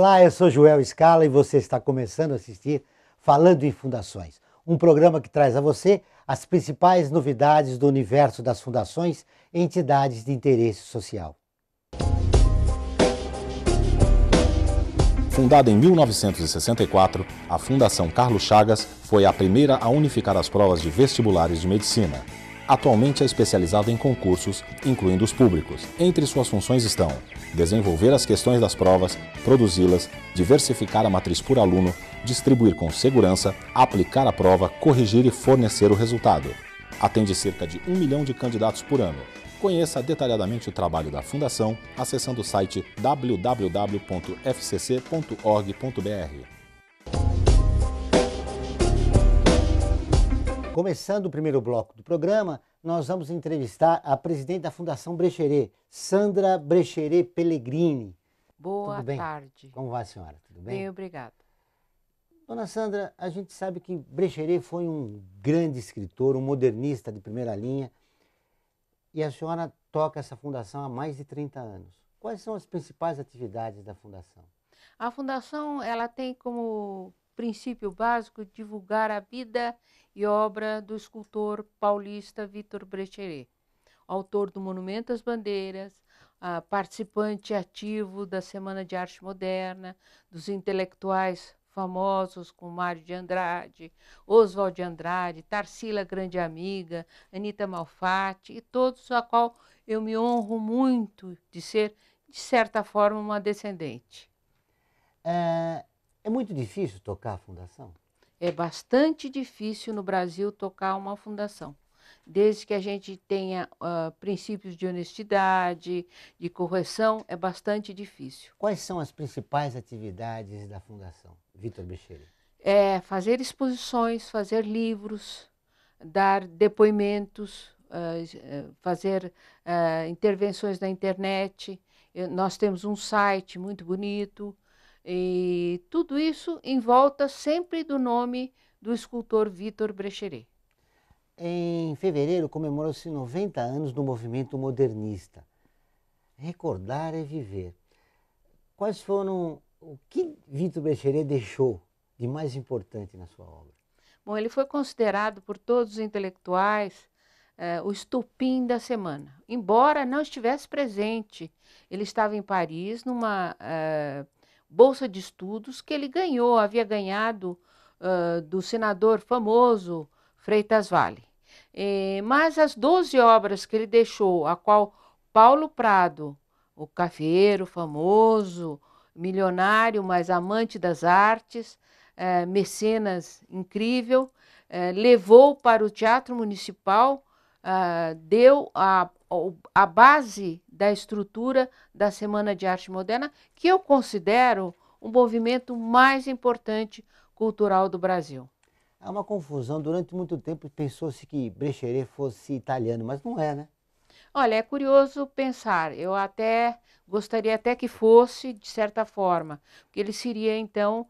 Olá, eu sou Joel Scala e você está começando a assistir Falando em Fundações, um programa que traz a você as principais novidades do universo das fundações e entidades de interesse social. Fundada em 1964, a Fundação Carlos Chagas foi a primeira a unificar as provas de vestibulares de medicina. Atualmente é especializada em concursos, incluindo os públicos. Entre suas funções estão desenvolver as questões das provas, produzi-las, diversificar a matriz por aluno, distribuir com segurança, aplicar a prova, corrigir e fornecer o resultado. Atende cerca de 1 milhão de candidatos por ano. Conheça detalhadamente o trabalho da Fundação acessando o site www.fcc.org.br. Começando o primeiro bloco do programa, nós vamos entrevistar a presidente da Fundação Brecheret, Sandra Brecheret Pellegrini. Boa Tudo bem? tarde. Como vai, senhora? Tudo bem? Bem, obrigada. Dona Sandra, a gente sabe que Brecheret foi um grande escritor, um modernista de primeira linha, e a senhora toca essa fundação há mais de 30 anos. Quais são as principais atividades da fundação? A fundação, ela tem como princípio básico divulgar a vida e obra do escultor paulista Vítor Brecheret, autor do Monumento às Bandeiras, participante ativo da Semana de Arte Moderna, dos intelectuais famosos como Mário de Andrade, Oswald de Andrade, Tarsila Grande Amiga, Anita Malfatti, e todos a qual eu me honro muito de ser, de certa forma, uma descendente. É muito difícil tocar a fundação? É bastante difícil no Brasil tocar uma fundação, desde que a gente tenha princípios de honestidade, de correção, é bastante difícil. Quais são as principais atividades da Fundação Vítor Brecheret? É fazer exposições, fazer livros, dar depoimentos, fazer intervenções na internet. Nós temos um site muito bonito, e tudo isso em volta sempre do nome do escultor Vítor Brecheret. Em fevereiro comemorou-se 90 anos do movimento modernista. Recordar é viver. Quais foram, o que Vítor Brecheret deixou de mais importante na sua obra? Bom, ele foi considerado por todos os intelectuais o estopim da semana. Embora não estivesse presente, ele estava em Paris numa bolsa de estudos que ele ganhou, havia ganhado do senador famoso Freitas Vale. Mas as 12 obras que ele deixou, a qual Paulo Prado, o cafeiro famoso, milionário, mas amante das artes, mecenas incrível, levou para o Teatro Municipal, deu a base da estrutura da Semana de Arte Moderna, que eu considero o movimento mais importante cultural do Brasil. Há uma confusão, durante muito tempo pensou-se que Brecheret fosse italiano, mas não é, né? Olha, é curioso pensar, eu até gostaria até que fosse, de certa forma, porque ele seria, então,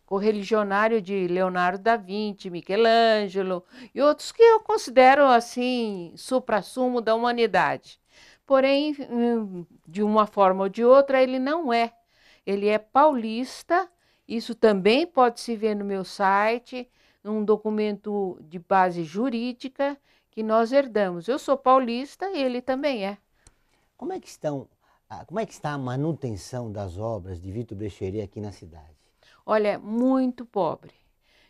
correligionário de Leonardo da Vinci, Michelangelo e outros que eu considero, assim, suprassumo da humanidade. Porém, de uma forma ou de outra, ele não é. Ele é paulista, isso também pode se ver no meu site, num documento de base jurídica que nós herdamos. Eu sou paulista e ele também é. Como é que está a manutenção das obras de Vítor Brecheret aqui na cidade? Olha, muito pobre.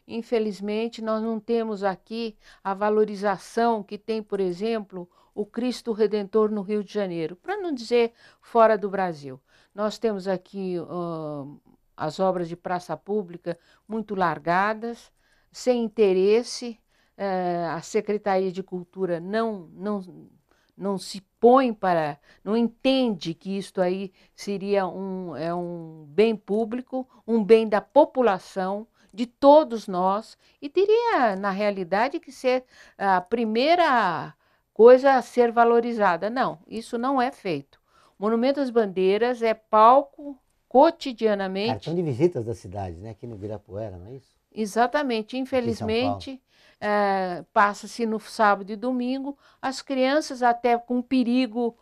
Infelizmente, nós não temos aqui a valorização que tem, por exemplo, o Cristo Redentor no Rio de Janeiro, para não dizer fora do Brasil. Nós temos aqui as obras de praça pública muito largadas, sem interesse. A Secretaria de Cultura não se põe para, não entende que isto aí seria um bem público, um bem da população, de todos nós, e teria, na realidade, que ser a primeira coisa a ser valorizada. Não, isso não é feito. Monumento às Bandeiras é palco cotidianamente. Cartão de visitas da cidade, né? Aqui no Ibirapuera, não é isso? Exatamente, infelizmente, passa-se no sábado e domingo, as crianças até com perigo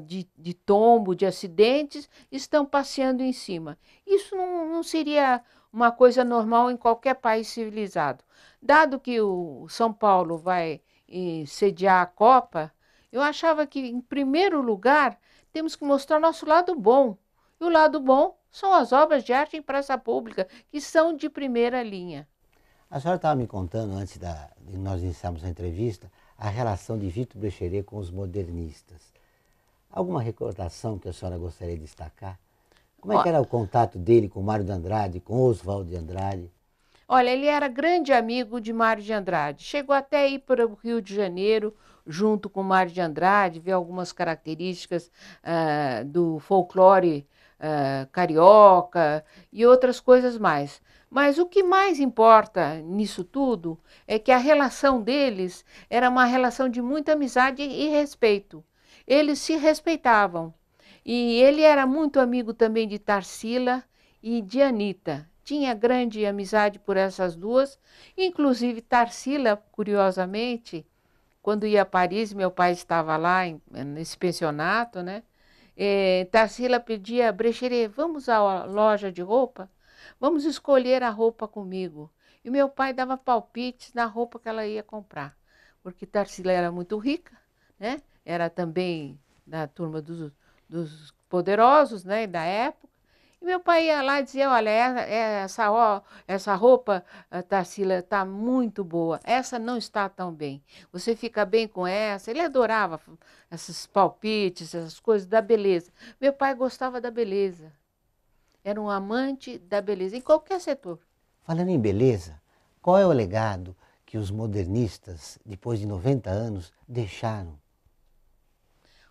de tombo, de acidentes, estão passeando em cima. Isso não seria uma coisa normal em qualquer país civilizado. Dado que o São Paulo vai sediar a Copa, eu achava que, em primeiro lugar, temos que mostrar nosso lado bom. E o lado bom são as obras de arte em praça pública, que são de primeira linha. A senhora estava me contando, antes de nós iniciarmos a entrevista, a relação de Vitor Brecheret com os modernistas. Alguma recordação que a senhora gostaria de destacar? Como é que era o contato dele com Mário de Andrade, com Oswald de Andrade? Olha, ele era grande amigo de Mário de Andrade. Chegou até a ir para o Rio de Janeiro, junto com Mário de Andrade, ver algumas características do folclore carioca e outras coisas mais. Mas o que mais importa nisso tudo é que a relação deles era uma relação de muita amizade e respeito. Eles se respeitavam. E ele era muito amigo também de Tarsila e de Anita. Tinha grande amizade por essas duas. Inclusive, Tarsila, curiosamente, quando ia a Paris, meu pai estava lá nesse pensionato, né? Tarsila pedia: Brecheret, vamos à loja de roupa? Vamos escolher a roupa comigo. E meu pai dava palpites na roupa que ela ia comprar, porque Tarsila era muito rica, né? Era também da turma dos poderosos, né, da época. E meu pai ia lá e dizia: olha, essa roupa, Tarsila, está muito boa. Essa não está tão bem. Você fica bem com essa. Ele adorava esses palpites, essas coisas da beleza. Meu pai gostava da beleza. Era um amante da beleza, em qualquer setor. Falando em beleza, qual é o legado que os modernistas, depois de 90 anos, deixaram?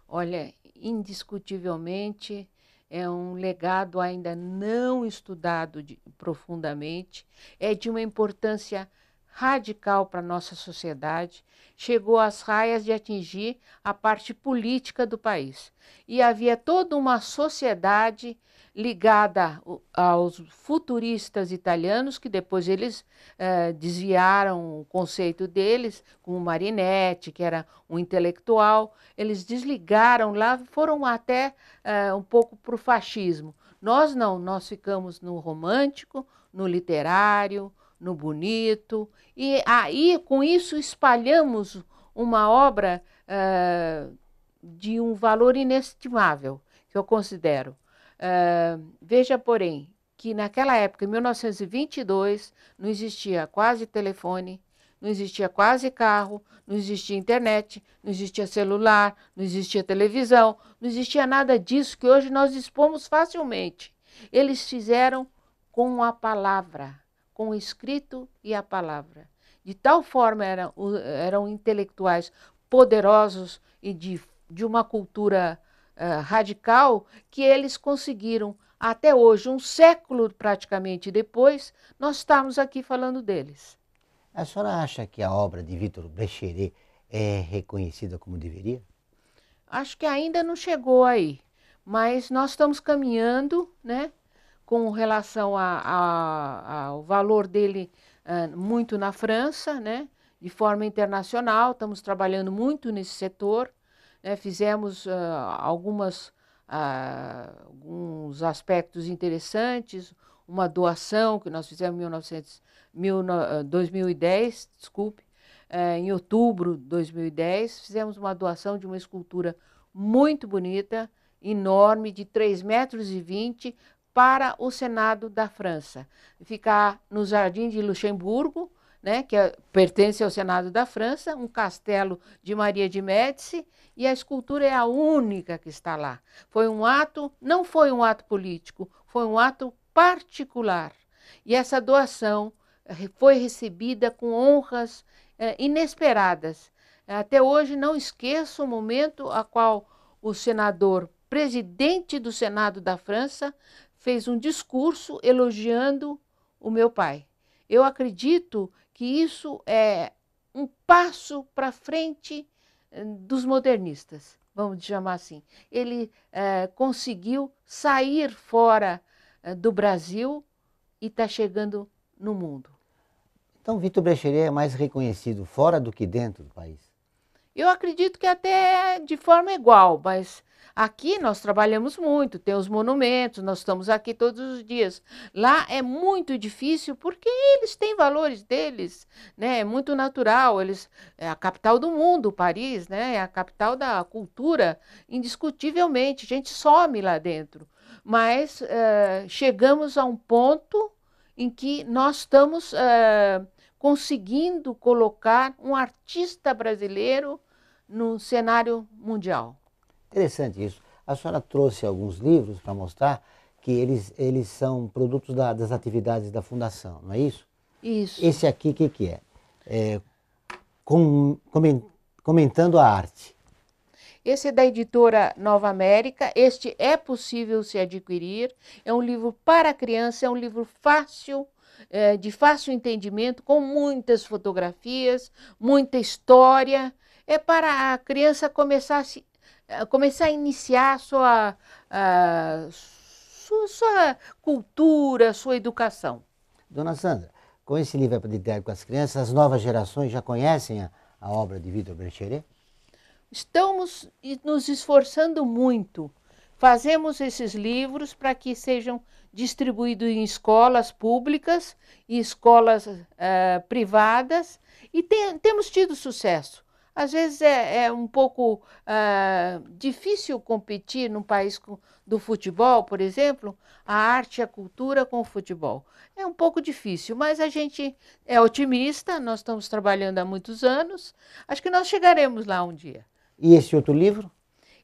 Olha, indiscutivelmente, é um legado ainda não estudado profundamente, é de uma importância radical para a nossa sociedade, chegou às raias de atingir a parte política do país. E havia toda uma sociedade ligada aos futuristas italianos, que depois eles desviaram o conceito deles, como Marinetti, que era um intelectual, eles desligaram lá, foram até um pouco para o fascismo. Nós não, nós ficamos no romântico, no literário, no bonito, e aí com isso espalhamos uma obra de um valor inestimável, que eu considero. Veja, porém, que naquela época, em 1922, não existia quase telefone, não existia quase carro, não existia internet, não existia celular, não existia televisão, não existia nada disso que hoje nós dispomos facilmente. Eles fizeram com a palavra, com o escrito e a palavra. De tal forma eram intelectuais poderosos e de uma cultura radical, que eles conseguiram, até hoje, um século praticamente depois, nós estamos aqui falando deles. A senhora acha que a obra de Vitor Brecheret é reconhecida como deveria? Acho que ainda não chegou aí, mas nós estamos caminhando, né, com relação ao valor dele muito na França, né, de forma internacional, estamos trabalhando muito nesse setor. Fizemos alguns aspectos interessantes, uma doação que nós fizemos em 2010, desculpe, em outubro de 2010, fizemos uma doação de uma escultura muito bonita, enorme, de 3,20 m, para o Senado da França. Ficar no Jardim de Luxemburgo, né, que pertence ao Senado da França, um castelo de Maria de Médici, e a escultura é a única que está lá. Foi um ato, não foi um ato político, foi um ato particular. E essa doação foi recebida com honras inesperadas. Até hoje não esqueço o momento a qual o senador, presidente do Senado da França, fez um discurso elogiando o meu pai. Eu acredito que isso é um passo para frente dos modernistas, vamos chamar assim. Ele conseguiu sair fora do Brasil e está chegando no mundo. Então, Vitor Brecheret é mais reconhecido fora do que dentro do país? Eu acredito que até de forma igual, mas aqui nós trabalhamos muito, tem os monumentos, nós estamos aqui todos os dias. Lá é muito difícil porque eles têm valores deles, né? É muito natural, é a capital do mundo, Paris, né? É a capital da cultura, indiscutivelmente, a gente some lá dentro. Mas chegamos a um ponto em que nós estamos conseguindo colocar um artista brasileiro no cenário mundial. Interessante isso. A senhora trouxe alguns livros para mostrar que eles são produtos das atividades da Fundação, não é isso? Isso. Esse aqui, o que é? Comentando a arte. Esse é da editora Nova América. Este é possível se adquirir. É um livro para criança, é um livro fácil, de fácil entendimento, com muitas fotografias, muita história. É para a criança começar a iniciar sua cultura, sua educação. Dona Sandra, com esse livro de diário com as crianças, as novas gerações já conhecem a obra de Vitor Brecheret? Estamos nos esforçando muito. Fazemos esses livros para que sejam distribuídos em escolas públicas e escolas privadas e temos tido sucesso. Às vezes é um pouco difícil competir num país do futebol, por exemplo, a arte e a cultura com o futebol. É um pouco difícil, mas a gente é otimista, nós estamos trabalhando há muitos anos, acho que nós chegaremos lá um dia. E esse outro livro?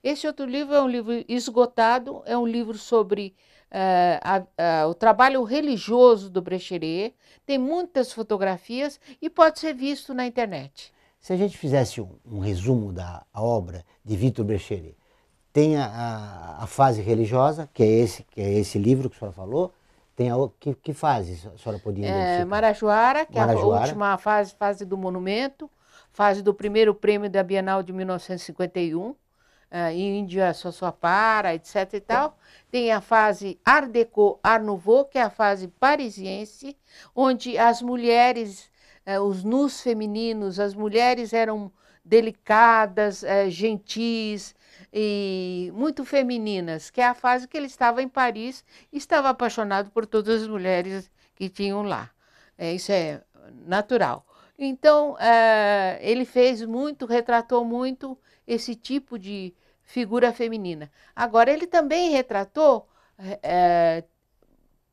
Esse outro livro é um livro esgotado, é um livro sobre o trabalho religioso do Brecheret, tem muitas fotografias e pode ser visto na internet. Se a gente fizesse um resumo da obra de Vitor Brecheret, tem a fase religiosa, que é esse livro que a senhora falou, tem que fase a senhora podia identificar? Marajoara, que é a última fase do monumento, fase do primeiro prêmio da Bienal de 1951, Índia, Sossopara, etc. e tal. Tem a fase Art Deco, Art Nouveau, que é a fase parisiense, onde as mulheres, os nus femininos, as mulheres eram delicadas, gentis e muito femininas, que é a fase que ele estava em Paris e estava apaixonado por todas as mulheres que tinham lá. Isso é natural. Então, ele retratou muito esse tipo de figura feminina. Agora, ele também retratou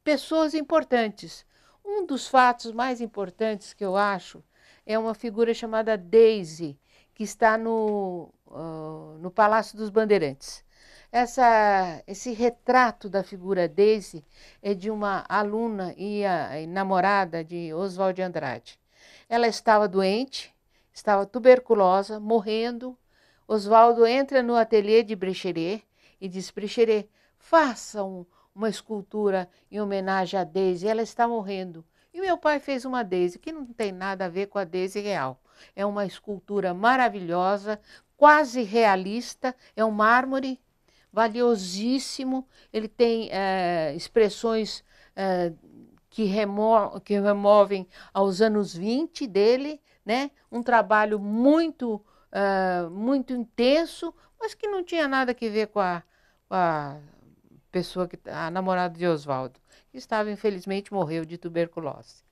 pessoas importantes. Um dos fatos mais importantes que eu acho é uma figura chamada Daisy, que está no Palácio dos Bandeirantes. Esse retrato da figura Daisy é de uma aluna e namorada de Oswald de Andrade. Ela estava doente, estava tuberculosa, morrendo. Oswaldo entra no ateliê de Brecheret e diz: Brecheret, faça uma escultura em homenagem a Daisy, ela está morrendo. E meu pai fez uma Daisy, que não tem nada a ver com a Daisy real. É uma escultura maravilhosa, quase realista, é um mármore valiosíssimo, ele tem expressões que removem aos anos 20 dele, né? Um trabalho muito intenso, mas que não tinha nada a ver com a pessoa, a namorada de Oswaldo, que estava, infelizmente, morreu de tuberculose.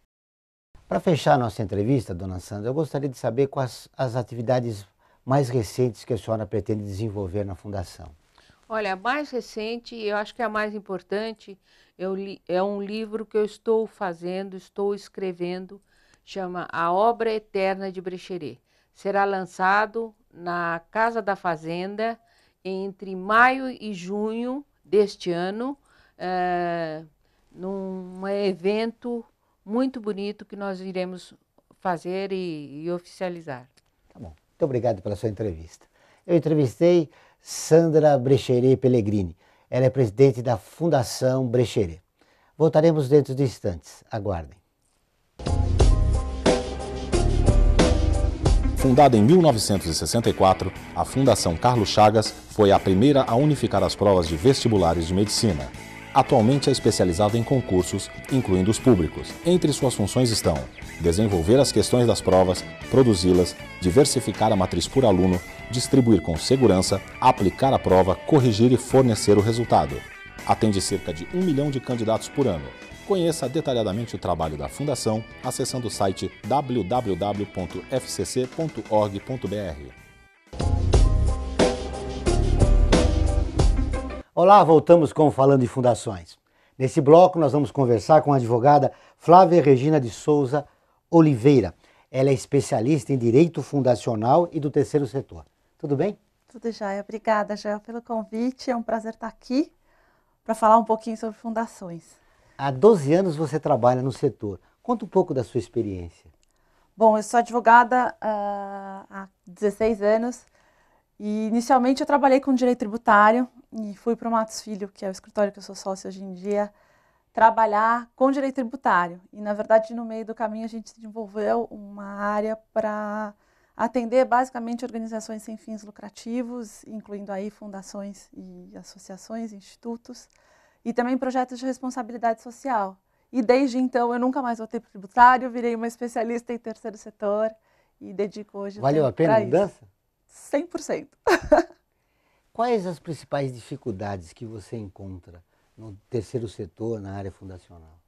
Para fechar a nossa entrevista, dona Sandra, eu gostaria de saber quais as atividades mais recentes que a senhora pretende desenvolver na Fundação. Olha, a mais recente, eu acho que a mais importante, é um livro que eu estou escrevendo, chama A Obra Eterna de Brecheret. Será lançado na Casa da Fazenda entre maio e junho deste ano, num evento muito bonito que nós iremos fazer e oficializar. Tá bom. Muito obrigado pela sua entrevista. Eu entrevistei Sandra Brecheret Pellegrini. Ela é presidente da Fundação Brecheret. Voltaremos dentro de instantes. Aguardem. Fundada em 1964, a Fundação Carlos Chagas foi a primeira a unificar as provas de vestibulares de medicina. Atualmente é especializada em concursos, incluindo os públicos. Entre suas funções estão desenvolver as questões das provas, produzi-las, diversificar a matriz por aluno, distribuir com segurança, aplicar a prova, corrigir e fornecer o resultado. Atende cerca de 1 milhão de candidatos por ano. Conheça detalhadamente o trabalho da Fundação acessando o site www.fcc.org.br. Olá, voltamos com Falando de Fundações. Nesse bloco nós vamos conversar com a advogada Flávia Regina de Souza Oliveira. Ela é especialista em Direito Fundacional e do Terceiro Setor. Tudo bem? Tudo jóia. Obrigada, Joel, pelo convite. É um prazer estar aqui para falar um pouquinho sobre fundações. Há 12 anos você trabalha no setor. Conta um pouco da sua experiência. Bom, eu sou advogada há 16 anos. E inicialmente eu trabalhei com direito tributário e fui para o Matos Filho, que é o escritório que eu sou sócia hoje em dia, trabalhar com direito tributário. E na verdade no meio do caminho a gente desenvolveu uma área para atender basicamente organizações sem fins lucrativos, incluindo aí fundações e associações, institutos, e também projetos de responsabilidade social. E desde então eu nunca mais voltei para o tributário, virei uma especialista em terceiro setor e dedico hoje Valeu a pena a mudança? 100%. Quais as principais dificuldades que você encontra no terceiro setor, na área fundacional?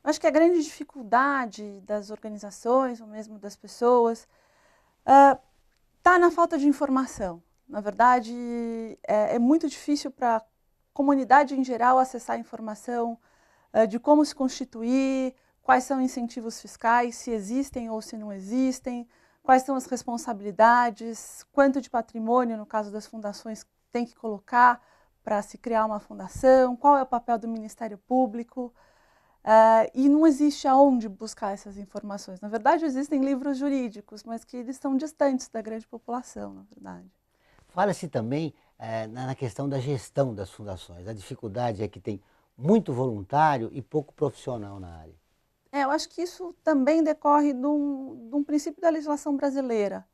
Eu acho que a grande dificuldade das organizações, ou mesmo das pessoas, está na falta de informação. Na verdade, é muito difícil para a comunidade em geral acessar a informação de como se constituir, quais são incentivos fiscais, se existem ou se não existem, quais são as responsabilidades, quanto de patrimônio, no caso das fundações, tem que colocar para se criar uma fundação, qual é o papel do Ministério Público, e não existe aonde buscar essas informações. Na verdade, existem livros jurídicos, mas que eles são distantes da grande população, na verdade. Fala-se também na questão da gestão das fundações. A dificuldade é que tem muito voluntário e pouco profissional na área. Eu acho que isso também decorre de um princípio da legislação brasileira,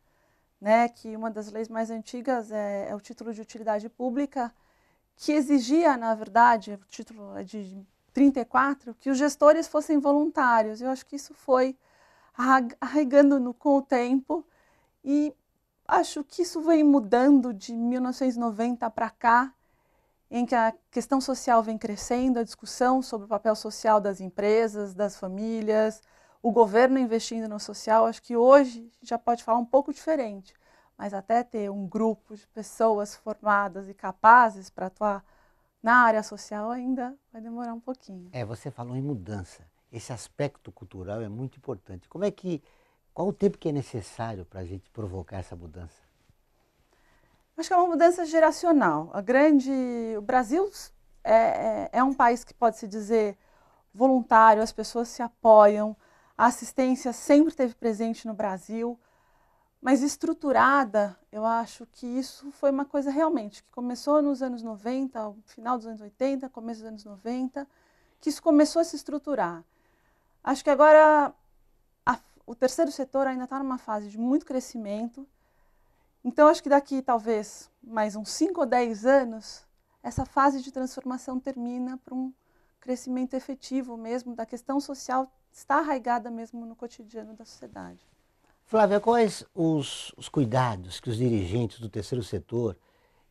né, que uma das leis mais antigas é o título de utilidade pública, que exigia, na verdade, o título é de 34, que os gestores fossem voluntários. Eu acho que isso foi arraigando com o tempo e acho que isso vem mudando de 1990 para cá, em que a questão social vem crescendo, a discussão sobre o papel social das empresas, das famílias, o governo investindo no social. Acho que hoje já pode falar um pouco diferente, mas até ter um grupo de pessoas formadas e capazes para atuar na área social ainda vai demorar um pouquinho. Você falou em mudança. Esse aspecto cultural é muito importante. Qual o tempo que é necessário para a gente provocar essa mudança? Acho que é uma mudança geracional. O Brasil é um país que pode se dizer voluntário, as pessoas se apoiam, a assistência sempre esteve presente no Brasil, mas estruturada, eu acho que isso foi uma coisa realmente que começou nos anos 90, final dos anos 80, começo dos anos 90, que isso começou a se estruturar. Acho que agora o terceiro setor ainda está numa fase de muito crescimento. Então, acho que daqui, talvez, mais uns 5 ou 10 anos, essa fase de transformação termina para um crescimento efetivo mesmo da questão social, está arraigada mesmo no cotidiano da sociedade. Flávia, quais os cuidados que os dirigentes do terceiro setor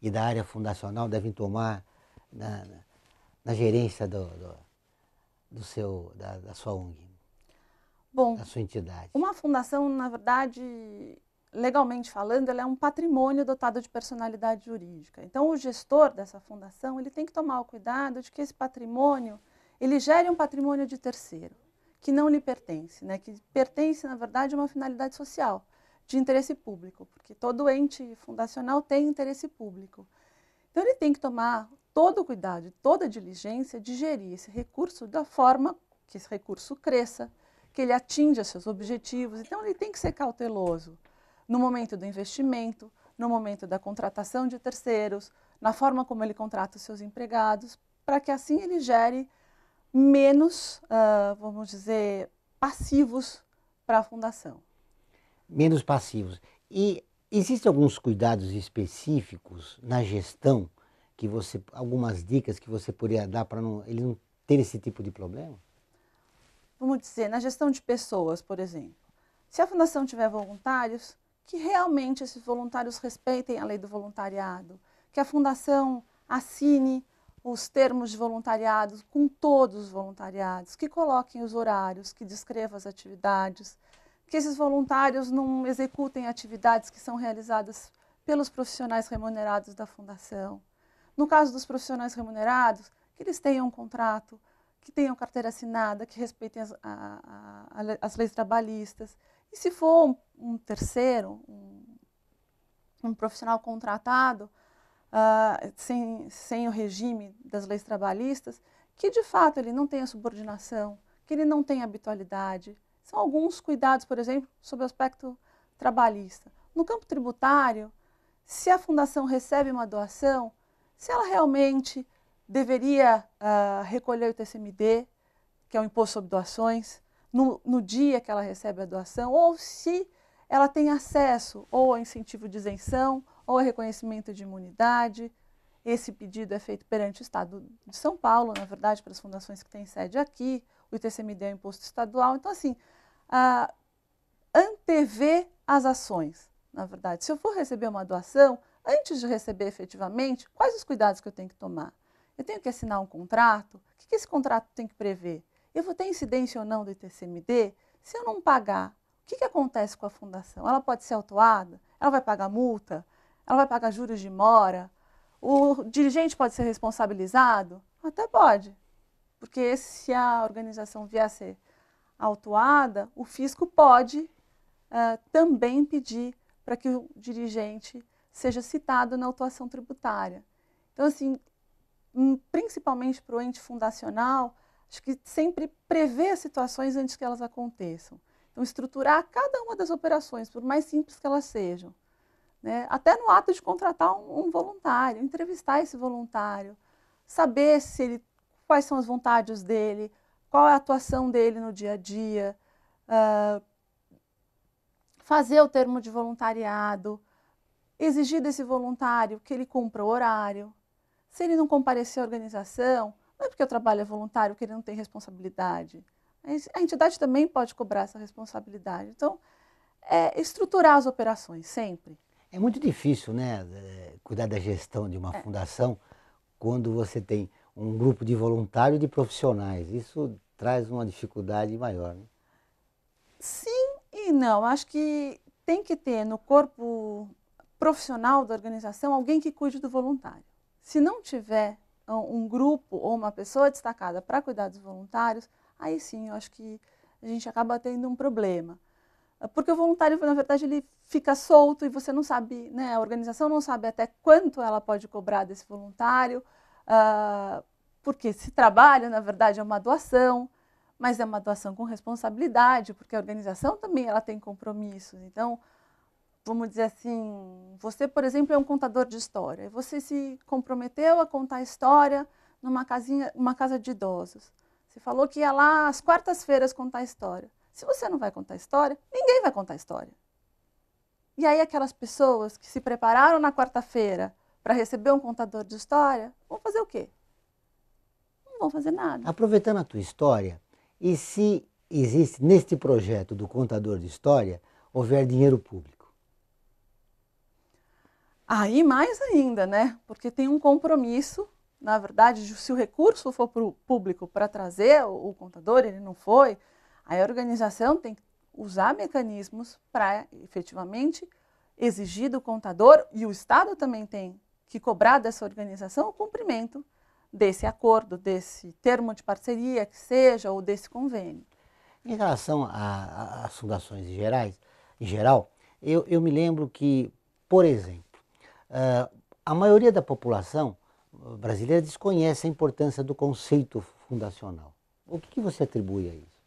e da área fundacional devem tomar na gerência da sua ONG, Bom, da sua entidade? Uma fundação, na verdade, legalmente falando, ela é um patrimônio dotado de personalidade jurídica. Então, o gestor dessa fundação, ele tem que tomar o cuidado de que esse patrimônio, ele gere um patrimônio de terceiro, que não lhe pertence, né? Que pertence, na verdade, a uma finalidade social, de interesse público, porque todo ente fundacional tem interesse público. Então, ele tem que tomar todo o cuidado, toda a diligência de gerir esse recurso da forma que esse recurso cresça, que ele atinja seus objetivos. Então, ele tem que ser cauteloso no momento do investimento, no momento da contratação de terceiros, na forma como ele contrata os seus empregados, para que assim ele gere menos, vamos dizer, passivos para a fundação. Menos passivos. E existem alguns cuidados específicos na gestão algumas dicas que você poderia dar para ele não ter esse tipo de problema? Vamos dizer, na gestão de pessoas, por exemplo. Se a fundação tiver voluntários, que realmente esses voluntários respeitem a lei do voluntariado, que a fundação assine os termos de voluntariado com todos os voluntariados, que coloquem os horários, que descrevam as atividades, que esses voluntários não executem atividades que são realizadas pelos profissionais remunerados da fundação. No caso dos profissionais remunerados, que eles tenham um contrato, que tenham carteira assinada, que respeitem as leis trabalhistas. E se for um terceiro, um profissional contratado, sem o regime das leis trabalhistas, que de fato ele não tenha subordinação, que ele não tenha habitualidade. São alguns cuidados, por exemplo, sobre o aspecto trabalhista. No campo tributário, se a fundação recebe uma doação, se ela realmente deveria recolher o ITCMD, que é o Imposto sobre Doações, no dia que ela recebe a doação, ou se ela tem acesso ou a incentivo de isenção, ou a reconhecimento de imunidade. Esse pedido é feito perante o Estado de São Paulo, na verdade, para as fundações que têm sede aqui. O ITCMD é um imposto estadual. Então, assim, antever as ações, na verdade. Se eu for receber uma doação, antes de receber efetivamente, quais os cuidados que eu tenho que tomar? Eu tenho que assinar um contrato? O que esse contrato tem que prever? Eu vou ter incidência ou não do ITCMD? Se eu não pagar, o que acontece com a fundação? Ela pode ser autuada? Ela vai pagar multa? Ela vai pagar juros de mora? O dirigente pode ser responsabilizado? Até pode, porque se a organização vier a ser autuada, o fisco pode também pedir para que o dirigente seja citado na autuação tributária. Então, assim, principalmente para o ente fundacional, acho que sempre prever as situações antes que elas aconteçam. Então, estruturar cada uma das operações, por mais simples que elas sejam. Né? Até no ato de contratar um voluntário, entrevistar esse voluntário, saber quais são as vontades dele, qual é a atuação dele no dia a dia, fazer o termo de voluntariado, exigir desse voluntário que ele cumpra o horário. Se ele não comparecer à organização, não é porque o trabalho é voluntário que ele não tem responsabilidade. A entidade também pode cobrar essa responsabilidade. Então, estruturar as operações, sempre. É muito difícil, né, cuidar da gestão de uma fundação quando você tem um grupo de voluntários e de profissionais. Isso traz uma dificuldade maior, né? Sim e não. Acho que tem que ter no corpo profissional da organização alguém que cuide do voluntário. Se não tiver um grupo ou uma pessoa destacada para cuidar dos voluntários, aí sim, eu acho que a gente acaba tendo um problema. Porque o voluntário, na verdade, ele fica solto e você não sabe, né, a organização não sabe até quanto ela pode cobrar desse voluntário, porque esse trabalho, na verdade, é uma doação, mas é uma doação com responsabilidade, porque a organização também ela tem compromissos. Então, vamos dizer assim, você, por exemplo, é um contador de história, e você se comprometeu a contar a história numa casa de idosos. Você falou que ia lá às quartas-feiras contar a história. Se você não vai contar a história, ninguém vai contar a história. E aí aquelas pessoas que se prepararam na quarta-feira para receber um contador de história, vão fazer o quê? Não vão fazer nada. Aproveitando a tua história, e se existe neste projeto do contador de história, houver dinheiro público? Aí mais ainda, né? Porque tem um compromisso, na verdade, se o recurso for público para trazer o contador, ele não foi, aí a organização tem que usar mecanismos para efetivamente exigir do contador, e o Estado também tem que cobrar dessa organização o cumprimento desse acordo, desse termo de parceria que seja, ou desse convênio. Em relação às fundações em geral, eu me lembro que, por exemplo, a maioria da população brasileira desconhece a importância do conceito fundacional. O que você atribui a isso?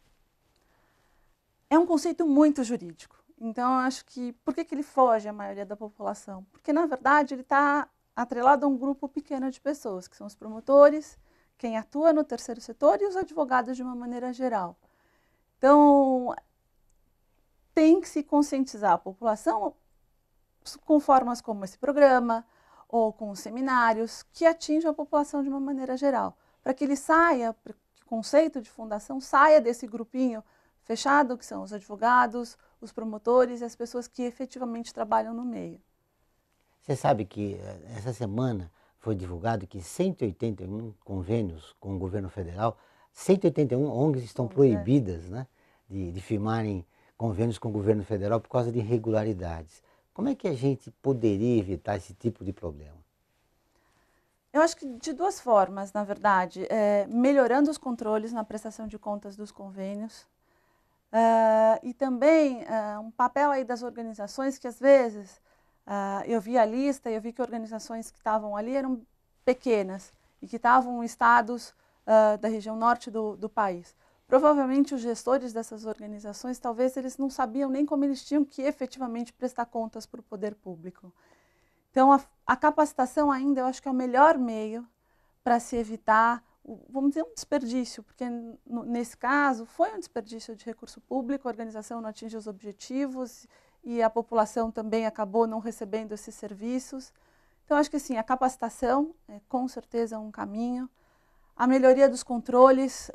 É um conceito muito jurídico. Então, eu acho que... Por que ele foge à maioria da população? Porque, na verdade, ele está atrelado a um grupo pequeno de pessoas, que são os promotores, quem atua no terceiro setor e os advogados de uma maneira geral. Então, tem que se conscientizar a população com formas como esse programa, ou com seminários que atinjam a população de uma maneira geral, para que ele saia, para que o conceito de fundação saia desse grupinho fechado, que são os advogados, os promotores e as pessoas que efetivamente trabalham no meio. Você sabe que essa semana foi divulgado que 181 convênios com o governo federal, 181 ONGs estão proibidas, né, de firmarem convênios com o governo federal por causa de irregularidades. Como é que a gente poderia evitar esse tipo de problema? Eu acho que de duas formas, na verdade. Melhorando os controles na prestação de contas dos convênios e também um papel aí das organizações que às vezes eu vi a lista e eu vi que organizações que estavam ali eram pequenas e que estavam em estados da região norte do país. Provavelmente os gestores dessas organizações, talvez eles não sabiam nem como eles tinham que efetivamente prestar contas para o poder público. Então, a capacitação ainda eu acho que é o melhor meio para se evitar, vamos dizer, um desperdício, porque nesse caso foi um desperdício de recurso público, a organização não atinge os objetivos e a população também acabou não recebendo esses serviços. Então, acho que sim, a capacitação é com certeza um caminho. A melhoria dos controles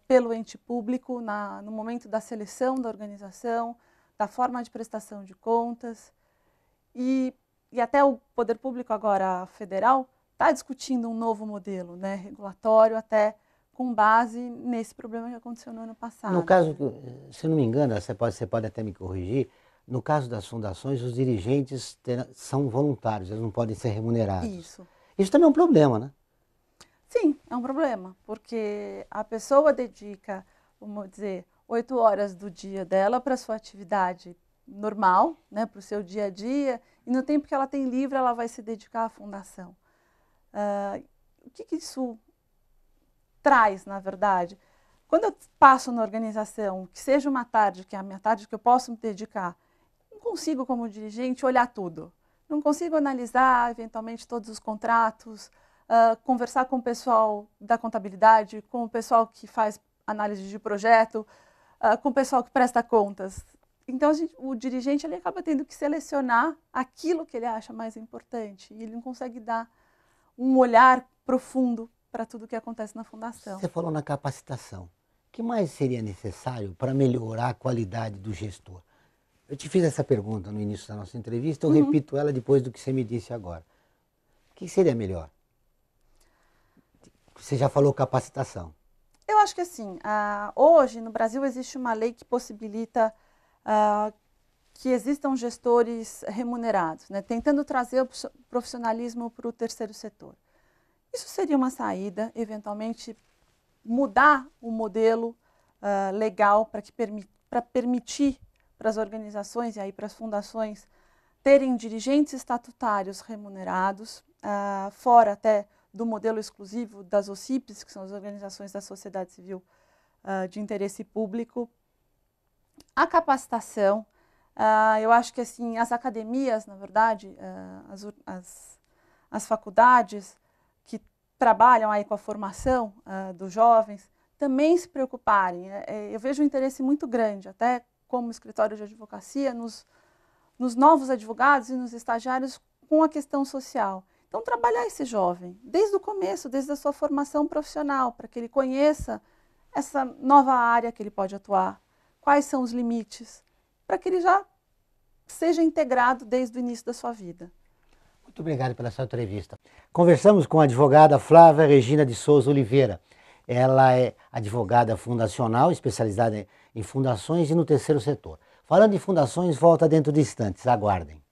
pelo ente público no momento da seleção da organização, da forma de prestação de contas. E até o poder público agora federal está discutindo um novo modelo, né, regulatório, até com base nesse problema que aconteceu no ano passado. No caso, se não me engano, você pode até me corrigir, no caso das fundações, os dirigentes são voluntários, eles não podem ser remunerados. Isso também é um problema, né? Sim, é um problema, porque a pessoa dedica, vamos dizer, 8 horas do dia dela para a sua atividade normal, né, para o seu dia a dia, e no tempo que ela tem livre, ela vai se dedicar à fundação. O que isso traz, na verdade? Quando eu passo na organização, que seja uma tarde, que é a minha tarde que eu posso me dedicar, não consigo, como dirigente, olhar tudo. Não consigo analisar, eventualmente, todos os contratos, conversar com o pessoal da contabilidade, com o pessoal que faz análise de projeto, com o pessoal que presta contas. Então, o dirigente ele acaba tendo que selecionar aquilo que ele acha mais importante e ele não consegue dar um olhar profundo para tudo que acontece na fundação. Você falou na capacitação. O que mais seria necessário para melhorar a qualidade do gestor? Eu te fiz essa pergunta no início da nossa entrevista, eu repito ela depois do que você me disse agora. O que seria melhor? Você já falou capacitação. Eu acho que assim, hoje no Brasil existe uma lei que possibilita que existam gestores remunerados, né, tentando trazer o profissionalismo para o terceiro setor. Isso seria uma saída, eventualmente mudar o modelo legal para permitir para as organizações e aí para as fundações terem dirigentes estatutários remunerados, fora até do modelo exclusivo das OCIPs, que são as organizações da sociedade civil de interesse público. A capacitação, eu acho que assim, as academias, na verdade, as faculdades que trabalham aí com a formação dos jovens, também se preocuparem. Eu vejo um interesse muito grande, até como escritório de advocacia, nos novos advogados e nos estagiários com a questão social. Então, trabalhar esse jovem, desde o começo, desde a sua formação profissional, para que ele conheça essa nova área que ele pode atuar, quais são os limites, para que ele já seja integrado desde o início da sua vida. Muito obrigado pela sua entrevista. Conversamos com a advogada Flávia Regina de Souza Oliveira. Ela é advogada fundacional, especializada em fundações e no terceiro setor. Falando em fundações, volta dentro de instantes. Aguardem.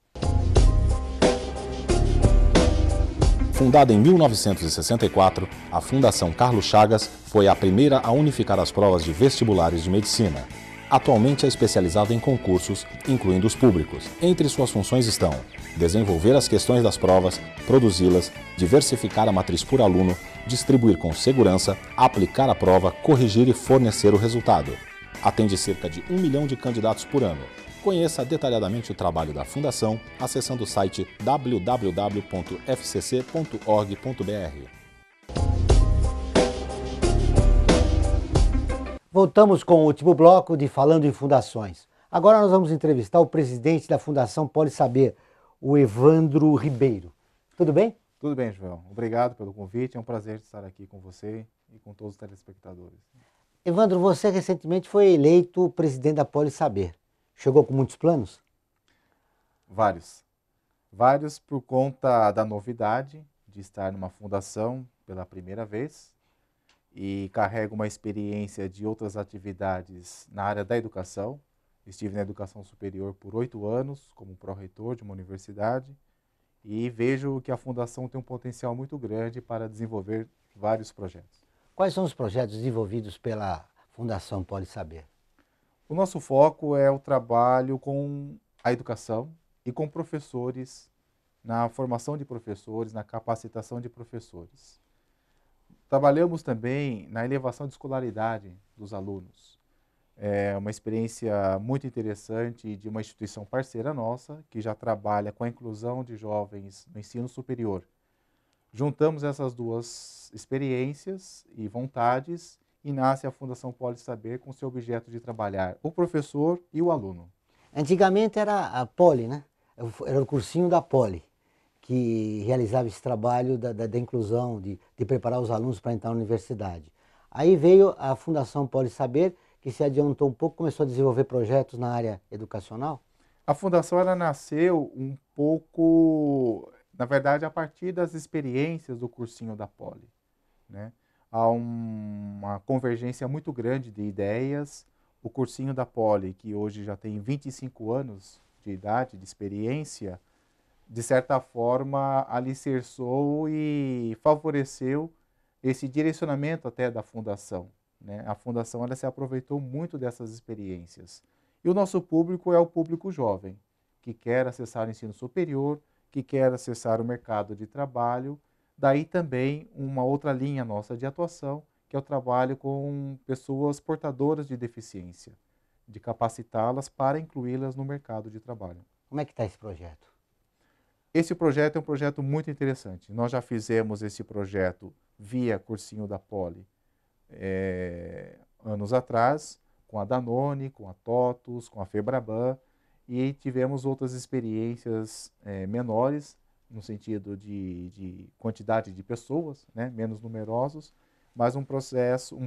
Fundada em 1964, a Fundação Carlos Chagas foi a primeira a unificar as provas de vestibulares de medicina. Atualmente é especializada em concursos, incluindo os públicos. Entre suas funções estão desenvolver as questões das provas, produzi-las, diversificar a matriz por aluno, distribuir com segurança, aplicar a prova, corrigir e fornecer o resultado. Atende cerca de 1 milhão de candidatos por ano. Conheça detalhadamente o trabalho da Fundação acessando o site www.fcc.org.br. Voltamos com o último bloco de Falando em Fundações. Agora nós vamos entrevistar o presidente da Fundação Pode Saber, o Evandro Ribeiro. Tudo bem? Tudo bem, João. Obrigado pelo convite. É um prazer estar aqui com você e com todos os telespectadores. Evandro, você recentemente foi eleito presidente da Poli Saber. Chegou com muitos planos? Vários. Vários por conta da novidade de estar numa fundação pela primeira vez e carrego uma experiência de outras atividades na área da educação. Estive na educação superior por 8 anos como pró-reitor de uma universidade e vejo que a fundação tem um potencial muito grande para desenvolver vários projetos. Quais são os projetos desenvolvidos pela Fundação Poli Saber? O nosso foco é o trabalho com a educação e com professores, na formação de professores, na capacitação de professores. Trabalhamos também na elevação de escolaridade dos alunos. É uma experiência muito interessante de uma instituição parceira nossa, que já trabalha com a inclusão de jovens no ensino superior. Juntamos essas duas experiências e vontades e nasce a Fundação Poli Saber com seu objeto de trabalhar o professor e o aluno. Antigamente era a Poli, né? Era o cursinho da Poli, que realizava esse trabalho da inclusão, de preparar os alunos para entrar na universidade. Aí veio a Fundação Poli Saber, que se adiantou um pouco, começou a desenvolver projetos na área educacional. A fundação ela nasceu um pouco, na verdade, a partir das experiências do cursinho da Poli, né? Há uma convergência muito grande de ideias. O cursinho da Poli, que hoje já tem 25 anos de idade, de experiência, de certa forma alicerçou e favoreceu esse direcionamento até da fundação, né? A fundação ela se aproveitou muito dessas experiências. E o nosso público é o público jovem, que quer acessar o ensino superior, que quer acessar o mercado de trabalho. Daí também uma outra linha nossa de atuação, que é o trabalho com pessoas portadoras de deficiência, de capacitá-las para incluí-las no mercado de trabalho. Como é que está esse projeto? Esse projeto é um projeto muito interessante. Nós já fizemos esse projeto via cursinho da Poli anos atrás, com a Danone, com a TOTUS, com a Febraban, e tivemos outras experiências menores, no sentido de quantidade de pessoas, né, menos numerosos, mas um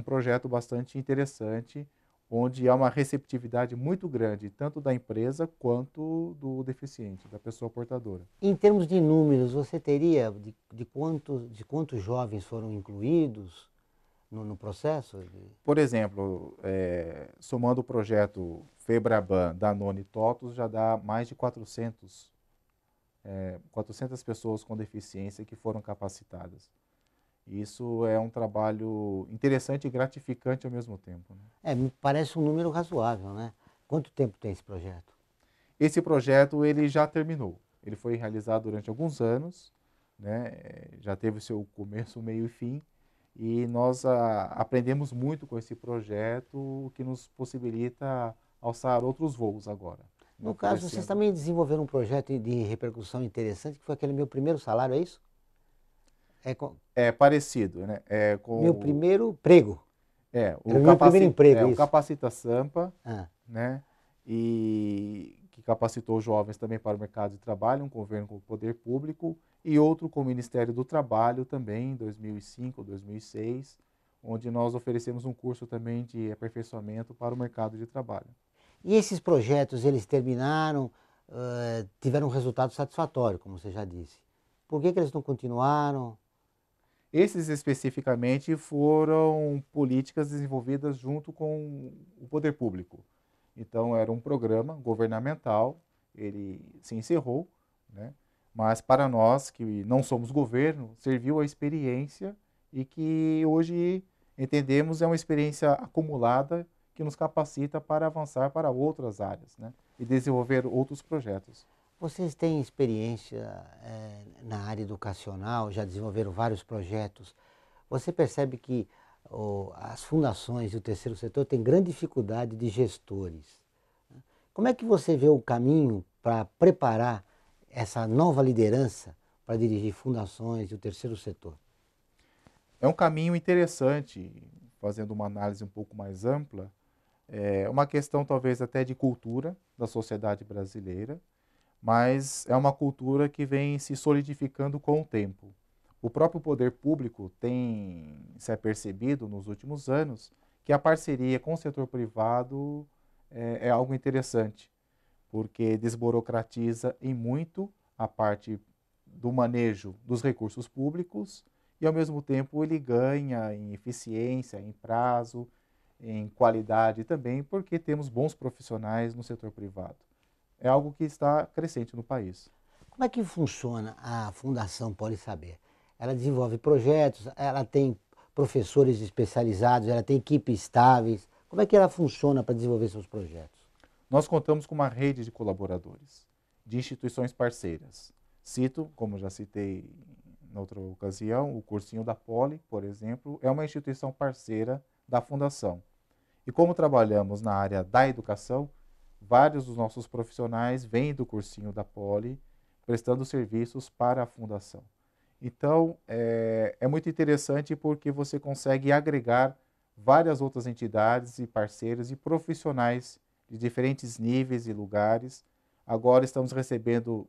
projeto bastante interessante, onde há uma receptividade muito grande, tanto da empresa quanto do deficiente, da pessoa portadora. Em termos de números, você teria de quantos jovens foram incluídos no processo? Por exemplo, somando o projeto Febraban, Danone e TOTUS, já dá mais de 400 pessoas com deficiência que foram capacitadas. Isso é um trabalho interessante e gratificante ao mesmo tempo, né? Me parece um número razoável, né? Quanto tempo tem esse projeto? Esse projeto ele já terminou. Ele foi realizado durante alguns anos, né? Já teve seu começo, meio e fim. E nós aprendemos muito com esse projeto, o que nos possibilita alçar outros voos agora. No caso, vocês também desenvolveram um projeto de repercussão interessante, que foi aquele Meu Primeiro Salário, é isso? É parecido, né? Meu Primeiro Emprego. O meu primeiro emprego, o isso. Capacita Sampa, né? E que capacitou jovens também para o mercado de trabalho, um convênio com o poder público, e outro com o Ministério do Trabalho também, em 2005, 2006, onde nós oferecemos um curso também de aperfeiçoamento para o mercado de trabalho. E esses projetos, eles terminaram, tiveram um resultado satisfatório, como você já disse. Por que eles não continuaram? Esses especificamente foram políticas desenvolvidas junto com o poder público. Então era um programa governamental, ele se encerrou, né? Mas para nós que não somos governo, serviu a experiência e que hoje entendemos é uma experiência acumulada que nos capacita para avançar para outras áreas, né? E desenvolver outros projetos. Vocês têm experiência na área educacional, já desenvolveram vários projetos. Você percebe que as fundações e o terceiro setor têm grande dificuldade de gestores. Como é que você vê o caminho para preparar essa nova liderança para dirigir fundações e o terceiro setor? É um caminho interessante, fazendo uma análise um pouco mais ampla, uma questão talvez até de cultura da sociedade brasileira, mas é uma cultura que vem se solidificando com o tempo. O próprio poder público tem se apercebido nos últimos anos que a parceria com o setor privado é algo interessante, porque desburocratiza em muito a parte do manejo dos recursos públicos e, ao mesmo tempo, ele ganha em eficiência, em prazo, em qualidade também, porque temos bons profissionais no setor privado. É algo que está crescente no país. Como é que funciona a Fundação Poli Saber? Ela desenvolve projetos, ela tem professores especializados, ela tem equipes estáveis. Como é que ela funciona para desenvolver seus projetos? Nós contamos com uma rede de colaboradores, de instituições parceiras. Cito, como já citei em outra ocasião, o Cursinho da Poli, por exemplo, é uma instituição parceira da Fundação. E como trabalhamos na área da educação, vários dos nossos profissionais vêm do Cursinho da Poli, prestando serviços para a Fundação. Então, é muito interessante porque você consegue agregar várias outras entidades e parceiros e profissionais de diferentes níveis e lugares. Agora estamos recebendo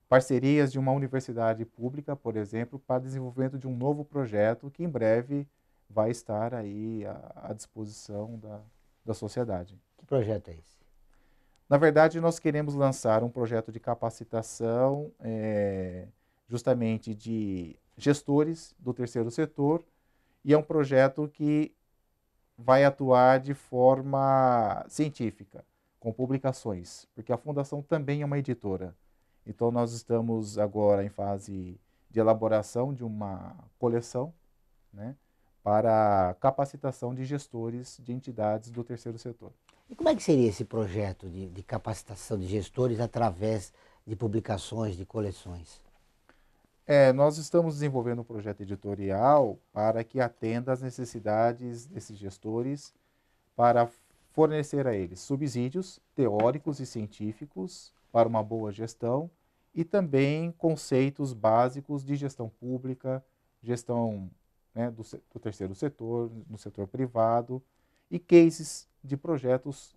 parcerias de uma universidade pública, por exemplo, para desenvolvimento de um novo projeto que em breve vai estar aí à disposição da sociedade. Que projeto é esse? Na verdade, nós queremos lançar um projeto de capacitação justamente de gestores do terceiro setor, e é um projeto que vai atuar de forma científica, com publicações, porque a Fundação também é uma editora. Então nós estamos agora em fase de elaboração de uma coleção, né, para capacitação de gestores de entidades do terceiro setor. E como é que seria esse projeto de capacitação de gestores através de publicações, de coleções? Nós estamos desenvolvendo um projeto editorial para que atenda às necessidades desses gestores, para fornecer a eles subsídios teóricos e científicos para uma boa gestão e também conceitos básicos de gestão pública, gestão, né, do terceiro setor, no setor privado e cases de projetos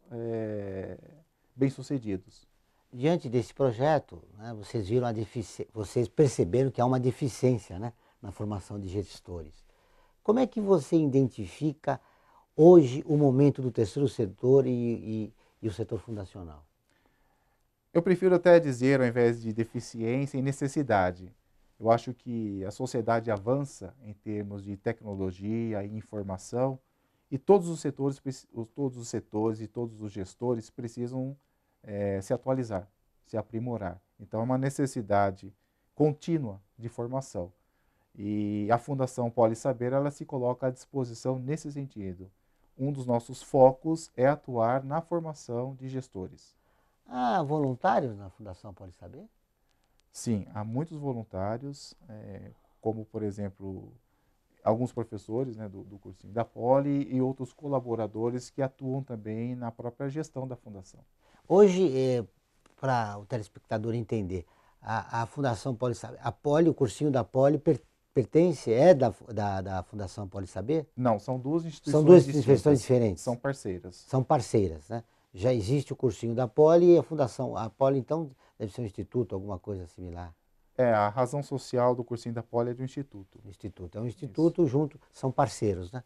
bem-sucedidos. Diante desse projeto, né, vocês perceberam que há uma deficiência, né, na formação de gestores. Como é que você identifica hoje o momento do terceiro setor e o setor fundacional? Eu prefiro até dizer, ao invés de deficiência, em necessidade. Eu acho que a sociedade avança em termos de tecnologia e informação e todos os setores e todos os gestores precisam se atualizar, se aprimorar. Então é uma necessidade contínua de formação. E a Fundação Poli Saber, ela se coloca à disposição nesse sentido. Um dos nossos focos é atuar na formação de gestores. Há voluntários na Fundação Poli Saber? Sim, há muitos voluntários, como, por exemplo, alguns professores, né, do cursinho da Poli e outros colaboradores que atuam também na própria gestão da Fundação. Hoje, para o telespectador entender, a Fundação Poli Saber, a Poli, o cursinho da Poli pertence, da Fundação Poli Saber? Não, são duas instituições São duas distintas. instituições diferentes? São parceiras. São parceiras, né? Já existe o cursinho da Poli e a Fundação. A Poli, então, deve ser um instituto, alguma coisa similar. A razão social do cursinho da Poli é de um instituto. Instituto. É um instituto junto, são parceiros, né?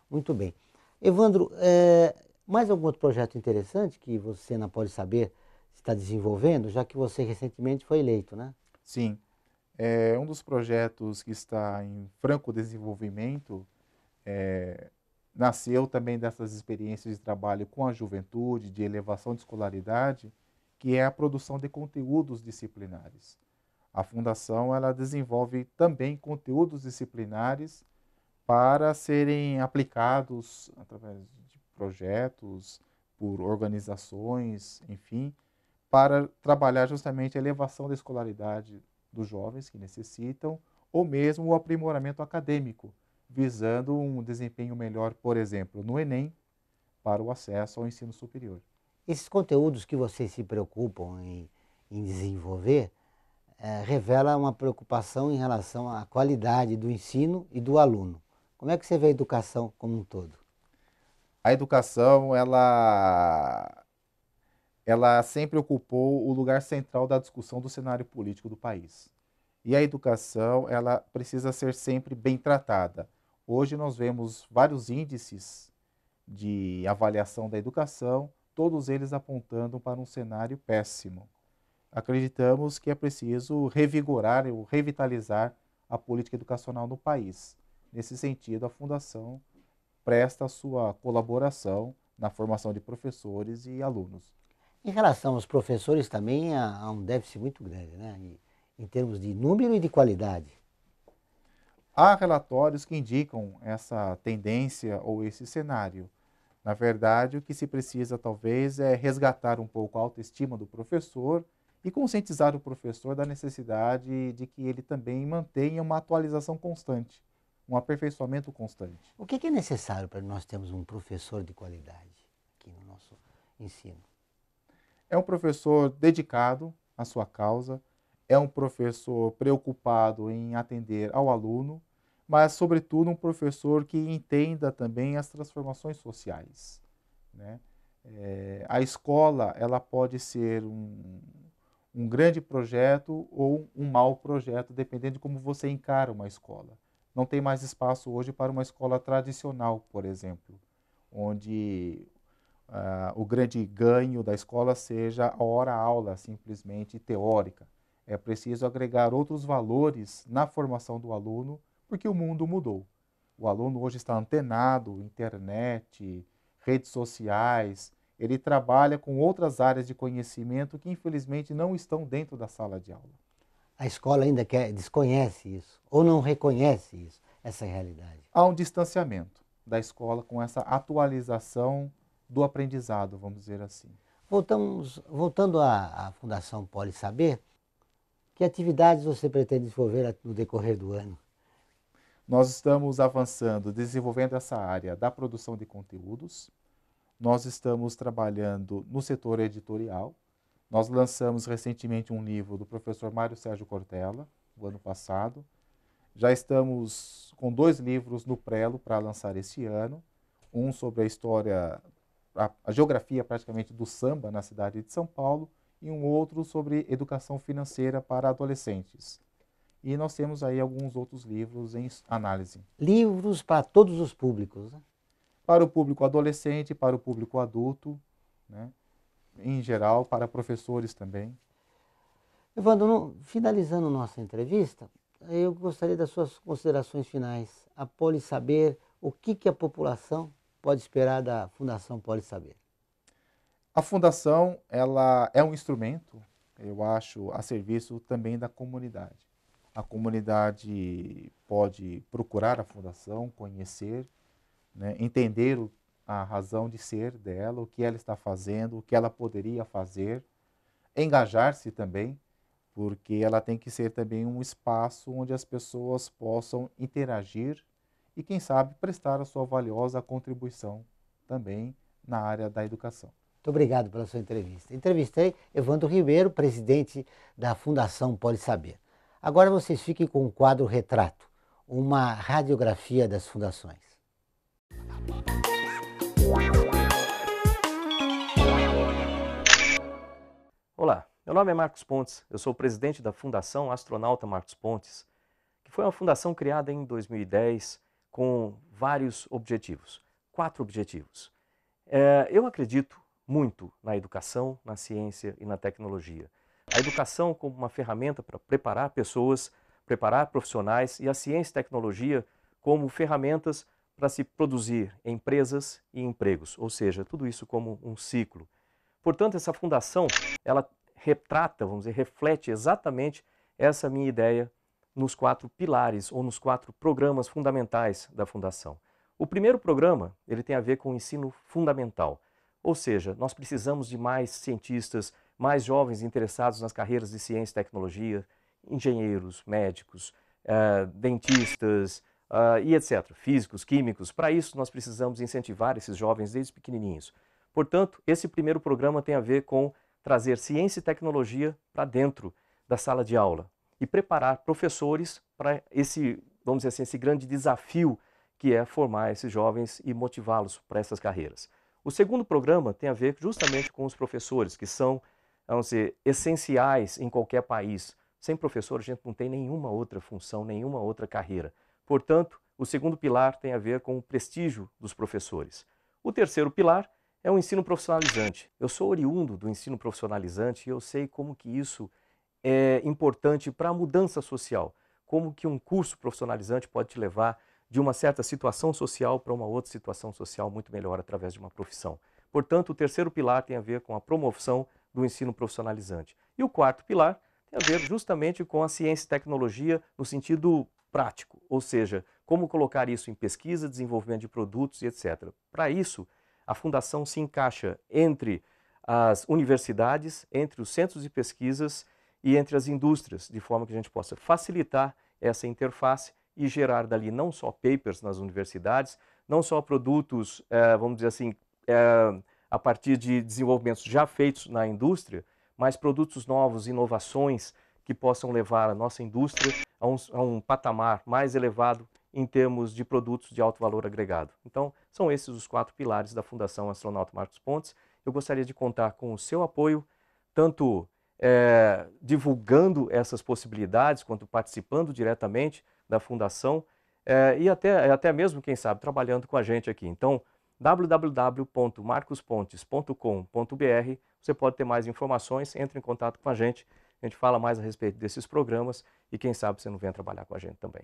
Muito bem. Evandro, mais algum outro projeto interessante que você na Poli Saber está desenvolvendo, já que você recentemente foi eleito, né? Sim. Um dos projetos que está em franco desenvolvimento nasceu também dessas experiências de trabalho com a juventude, de elevação de escolaridade, que é a produção de conteúdos disciplinares. A Fundação ela desenvolve também conteúdos disciplinares para serem aplicados através de projetos, por organizações, enfim, para trabalhar justamente a elevação da escolaridade dos jovens que necessitam, ou mesmo o aprimoramento acadêmico, visando um desempenho melhor, por exemplo, no Enem, para o acesso ao ensino superior. Esses conteúdos que vocês se preocupam em desenvolver revela uma preocupação em relação à qualidade do ensino e do aluno. Como é que você vê a educação como um todo? A educação, ela ela sempre ocupou o lugar central da discussão do cenário político do país. E a educação, ela precisa ser sempre bem tratada. Hoje nós vemos vários índices de avaliação da educação, todos eles apontando para um cenário péssimo. Acreditamos que é preciso revigorar ou revitalizar a política educacional no país. Nesse sentido, a Fundação presta a sua colaboração na formação de professores e alunos. Em relação aos professores também há um déficit muito grande, né? Em termos de número e de qualidade. Há relatórios que indicam essa tendência ou esse cenário. Na verdade, o que se precisa talvez é resgatar um pouco a autoestima do professor e conscientizar o professor da necessidade de que ele também mantenha uma atualização constante, um aperfeiçoamento constante. O que é necessário para nós termos um professor de qualidade aqui no nosso ensino? É um professor dedicado à sua causa, é um professor preocupado em atender ao aluno, mas, sobretudo, um professor que entenda também as transformações sociais, né? A escola, ela pode ser um grande projeto ou um mau projeto, dependendo de como você encara uma escola. Não tem mais espaço hoje para uma escola tradicional, por exemplo, onde o grande ganho da escola seja a hora-aula, simplesmente teórica. É preciso agregar outros valores na formação do aluno, porque o mundo mudou. O aluno hoje está antenado, internet, redes sociais, ele trabalha com outras áreas de conhecimento que infelizmente não estão dentro da sala de aula. A escola ainda desconhece isso, ou não reconhece isso, essa realidade. Há um distanciamento da escola com essa atualização do aprendizado, vamos dizer assim. Voltando à Fundação Poli Saber, que atividades você pretende desenvolver no decorrer do ano? Nós estamos avançando, desenvolvendo essa área da produção de conteúdos. Nós estamos trabalhando no setor editorial. Nós lançamos recentemente um livro do professor Mário Sérgio Cortella, o ano passado. Já estamos com 2 livros no prelo para lançar esse ano. Um sobre a história, a geografia praticamente do samba na cidade de São Paulo e um outro sobre educação financeira para adolescentes. E nós temos aí alguns outros livros em análise. Livros para todos os públicos, né? Para o público adolescente, para o público adulto, né? Em geral, para professores também. Evandro, finalizando nossa entrevista, eu gostaria das suas considerações finais. A Poli Saber, o que a população pode esperar da Fundação Poli Saber? A Fundação, ela é um instrumento, eu acho, a serviço também da comunidade. A comunidade pode procurar a Fundação, conhecer, né, entender a razão de ser dela, o que ela está fazendo, o que ela poderia fazer, engajar-se também, porque ela tem que ser também um espaço onde as pessoas possam interagir e, quem sabe, prestar a sua valiosa contribuição também na área da educação. Muito obrigado pela sua entrevista. Entrevistei Evandro Ribeiro, presidente da Fundação Poli Saber. Agora vocês fiquem com o quadro Retrato, uma radiografia das fundações. Olá, meu nome é Marcos Pontes, eu sou o presidente da Fundação Astronauta Marcos Pontes, que foi uma fundação criada em 2010 com vários objetivos, 4 objetivos. Eu acredito muito na educação, na ciência e na tecnologia. A educação como uma ferramenta para preparar pessoas, preparar profissionais e a ciência e tecnologia como ferramentas para se produzir empresas e empregos, ou seja, tudo isso como um ciclo. Portanto, essa fundação, ela retrata, vamos dizer, reflete exatamente essa minha ideia nos 4 pilares ou nos 4 programas fundamentais da fundação. O primeiro programa, ele tem a ver com o ensino fundamental, ou seja, nós precisamos de mais cientistas, mais jovens interessados nas carreiras de ciência e tecnologia, engenheiros, médicos, dentistas e etc., físicos, químicos. Para isso, nós precisamos incentivar esses jovens desde pequenininhos. Portanto, esse primeiro programa tem a ver com trazer ciência e tecnologia para dentro da sala de aula e preparar professores para esse, vamos dizer assim, esse grande desafio que é formar esses jovens e motivá-los para essas carreiras. O segundo programa tem a ver justamente com os professores, que são, vamos dizer, essenciais em qualquer país. Sem professor, a gente não tem nenhuma outra função, nenhuma outra carreira. Portanto, o segundo pilar tem a ver com o prestígio dos professores. O terceiro pilar é o ensino profissionalizante. Eu sou oriundo do ensino profissionalizante e eu sei como que isso é importante para a mudança social. Como que um curso profissionalizante pode te levar de uma certa situação social para uma outra situação social muito melhor através de uma profissão. Portanto, o terceiro pilar tem a ver com a promoção do ensino profissionalizante. E o quarto pilar tem a ver justamente com a ciência e tecnologia no sentido prático, ou seja, como colocar isso em pesquisa, desenvolvimento de produtos e etc. Para isso, a Fundação se encaixa entre as universidades, entre os centros de pesquisas e entre as indústrias, de forma que a gente possa facilitar essa interface e gerar dali não só papers nas universidades, não só produtos, vamos dizer assim, a partir de desenvolvimentos já feitos na indústria, mas produtos novos, inovações que possam levar a nossa indústria a um patamar mais elevado em termos de produtos de alto valor agregado. Então, são esses os 4 pilares da Fundação Astronauta Marcos Pontes. Eu gostaria de contar com o seu apoio, tanto divulgando essas possibilidades, quanto participando diretamente da Fundação e até mesmo, quem sabe, trabalhando com a gente aqui. Então, www.marcospontes.com.br, você pode ter mais informações, entre em contato com a gente fala mais a respeito desses programas e quem sabe você não venha trabalhar com a gente também.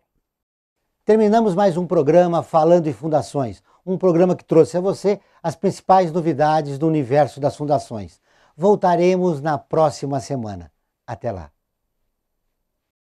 Terminamos mais um programa Falando em Fundações, um programa que trouxe a você as principais novidades do universo das fundações. Voltaremos na próxima semana. Até lá.